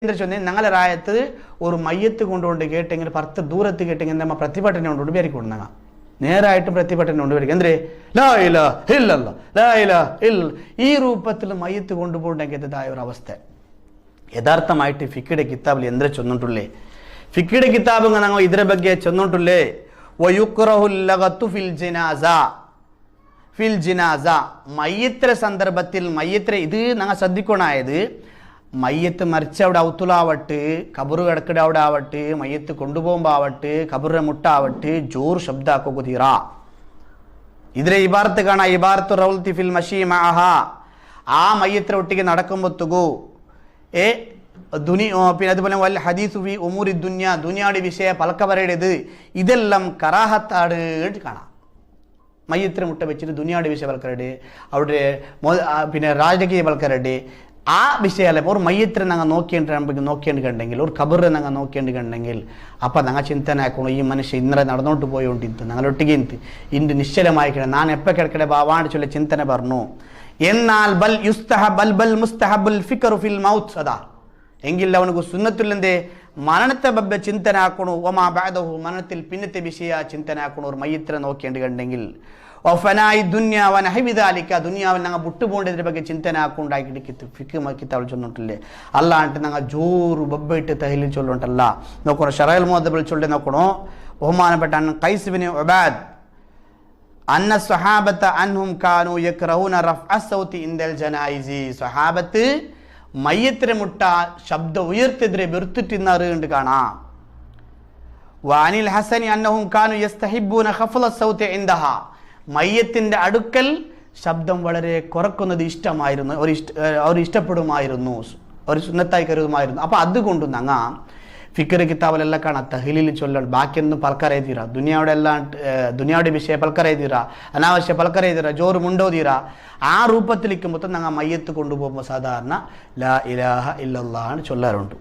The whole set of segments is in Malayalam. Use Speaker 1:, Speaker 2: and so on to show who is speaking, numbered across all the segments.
Speaker 1: ഞങ്ങളെ റായത്ത് ഒരു മയ്യത്ത് കൊണ്ടുകൊണ്ട് കേട്ടെങ്കിൽ 10 ദൂരത്ത് കേട്ടെങ്കിൽ നമ്മ പ്രതിഭട്ടനെ കൊണ്ടുകൊണ്ട് പേരിക്കൊണ്ടുങ്ങ നേരായിട്ട് പ്രതിഭട്ടനെ കൊണ്ട് പേരിക്കും എന്തേ ലാ ഇലാഹ ഇല്ലല്ലാഹ് ലാ ഇലാഹ ഇല്ല ഈ രൂപത്തിൽ മയ്യത്ത് കൊണ്ടുപോകേണ്ടതായ ഒരു അവസ്ഥ യഥാർത്ഥമായിട്ട് ഫിഖിയുടെ കിതാബിൽ എന്തിനെ ചൊന്നിട്ടുള്ളേ ഫിഖിയുടെ കിതാബ് ഞങ്ങൾ ഇതിനെ ಬಗ್ಗೆ ചൊന്നിട്ടുള്ളേ വയുക്റഹുൽ ലഗതു ഫിൽ ജിനാസ മയ്യത്തിലെ സന്ദർഭത്തിൽ മയ്യത്തിലെ ഇത് ഞങ്ങൾ ശ്രദ്ധിക്കണായത് മയ്യത്ത് മരിച്ച അവിടെ ഔത്തുലാവട്ട് കബറ് കിടക്കട അവിടെ ആവട്ടെ മയ്യത്ത് കൊണ്ടുപോകുമ്പോൾ ആവട്ടെ കബറിനെ മുട്ടാവട്ടെ ജോർ ശബ്ദാക്കോ തീറ ഇതിലെ ഇബാർത്ത് കാണാം ഇബാർത്ത് റൗൽത്തി ഫിൽ മഷീമഅഹ ആ മയ്യത്തിനെ ഒട്ടിക്ക് നടക്കുമ്പോത്തുകു പിന്നെ അതുപോലെ വൽ ഹദീസു ഫി ഉമൂരി ദുനിയാടി വിഷയ പലക്ക പറയേണ്ടത് ഇതെല്ലാം കറാഹത്താട് കാണാം മയ്യത്തിനെ മുട്ട വെച്ചിട്ട് ദുനിയാടി വിഷയ പലക്കരട് അവിടെ പിന്നെ രാജകീയ പലക്കരട് ആ വിഷയമല്ല ഒരു മയ്യത്തിനെ ഞങ്ങൾ നോക്കേണ്ടിട്ടുണ്ടെങ്കിൽ ഒരു കബറിനെ ഞങ്ങൾ നോക്കേണ്ടിട്ടുണ്ടെങ്കിൽ അപ്പം ഞങ്ങൾ ചിന്തന ആക്കണം ഈ മനുഷ്യൻ ഇന്നലെ നടന്നോട്ട് പോയോണ്ടിട്ട് ഞങ്ങളൊട്ടിಗೆ ഇന്ന് നിശ്ചലമായിക്കണം ഞാൻ എപ്പോൾ കിടക്കടെ ബാവാണ്ട് ചൊല്ലി ചിന്തന പറഞ്ഞു എന്നാൽ ബൽ മുസ്തഹബുൽ ഫിക്റു ഫിൽ മൗത്ത് അതാ എങ്കിൽ അവനക്ക് സുന്നത്തുല്ലെന്തേ മരണത്തെ ബബ്ബെ ചിന്തന ആക്കണു ഒമാ ബഅദഹു മരണത്തിൽ പിന്നത്തെ വിഷയ ചിന്തന ആക്കണു ഒരു മയ്യത്തിനെ നോക്കേണ്ടിട്ടുണ്ടെങ്കിൽ ഒഫനായി ദുന്യാവനഹിവിദാലിക്ക ദുനിയാവിൽ ഞങ്ങൾ വിട്ടുപോകേണ്ടതിന്റെ ಬಗ್ಗೆ ചിന്തന ആക്കുണ്ടാക്കിയിട്ട് ഫിക്ക് കിതാബിൽ ചൊല്ലിട്ടില്ലേ അല്ലാണ്ട് ഞങ്ങൾ ജോറ് ബബ്ബയിട്ട് തഹ്ലീൽ ചൊല്ലുണ്ടല്ല നോക്കണോ ഷറൈൽ മുഅദ്ദബിൽ ചൊല്ലി നോക്കണോ ബഹുമാനപ്പെട്ട ഖൈസ് ഇബ്നു ഉബാദ് അന്ന സ്വഹാബത അൻഹും കാനൂ യക്റഹൂന റഫ്അ സൗതി ഇൻദൽ ജനായിസി സ്വഹാബത്ത് മയ്യത്തിനെ മുട്ട ശബ്ദം ഉയർത്തിയെതിരെ വെറുത്തിട്ടിന്നാറ് കണ്ട് കാണാം വാനിൽ ഹസനി അന്നഹും കാനൂ യസ്തഹിബ്ബൂന ഖഫ്ള സൗതി ഇൻദഹ മയ്യത്തിന്റെ അടുക്കൽ ശബ്ദം വളരെ കുറക്കുന്നത് ഇഷ്ടമായിരുന്നു അവർ ഇഷ്ടപ്പെടുമായിരുന്നു ഒരു സുന്നത്തായി കരുതുമായിരുന്നു അപ്പൊ അതുകൊണ്ട് ഞങ്ങ ഫിക്കർ കിതാബിലെല്ലാം കാണാം തഹ്ലീൽ ചൊല്ലണം ബാക്കിയൊന്നും പൽക്കറേതീര ദുനിയാവുടെ വിഷയ പൽക്കറേതീര അനാവശ്യ പൽക്കറേതീര ജോറ് മുണ്ടോതീര ആ രൂപത്തിലിരിക്കുമ്പോൾ ഞങ്ങൾ മയ്യത്ത് കൊണ്ടുപോകുമ്പോൾ സാധാരണ ലാ ഇലാഹ ഇല്ലല്ലാഹ് ചൊല്ലാറുണ്ട്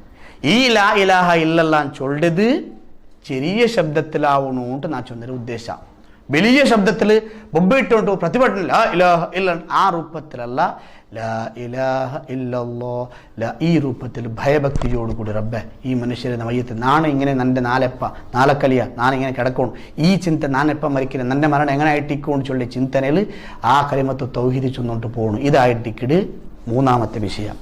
Speaker 1: ഈ ലാ ഇലാഹ ഇല്ലല്ലാഹ് ചൊല്ലത് ചെറിയ ശബ്ദത്തിലാവണോണ്ട് ഞാൻ ചൊന്നൊരു ഉദ്ദേശം വലിയ ശബ്ദത്തിൽ ബൊബ്ബിട്ടുകൊണ്ട് പ്രതിഭട്ടൻ ലാ ഇലാഹ ഇല്ല ആ രൂപത്തിലല്ല ലാ ഇലാഹ ഇല്ലല്ലാഹ് ഈ രൂപത്തിൽ ഭയഭക്തിയോടുകൂടി റബ്ബെ ഈ മനുഷ്യരെ മയ്യത്ത് നാളെ ഇങ്ങനെ നന്റെ നാലക്കലിയ നാനിങ്ങനെ കിടക്കണം ഈ ചിന്ത നാനെപ്പം മരിക്കുന്നത് നന്റെ മരണം എങ്ങനെ ആയിട്ടിക്കൊണ്ട് ചൊല്ലി ചിന്തനയിൽ ആ കലിമത്ത് തൗഹീദ് ചൊന്നോട്ട് പോകണം ഇതായിട്ടിക്കിട് മൂന്നാമത്തെ വിഷയം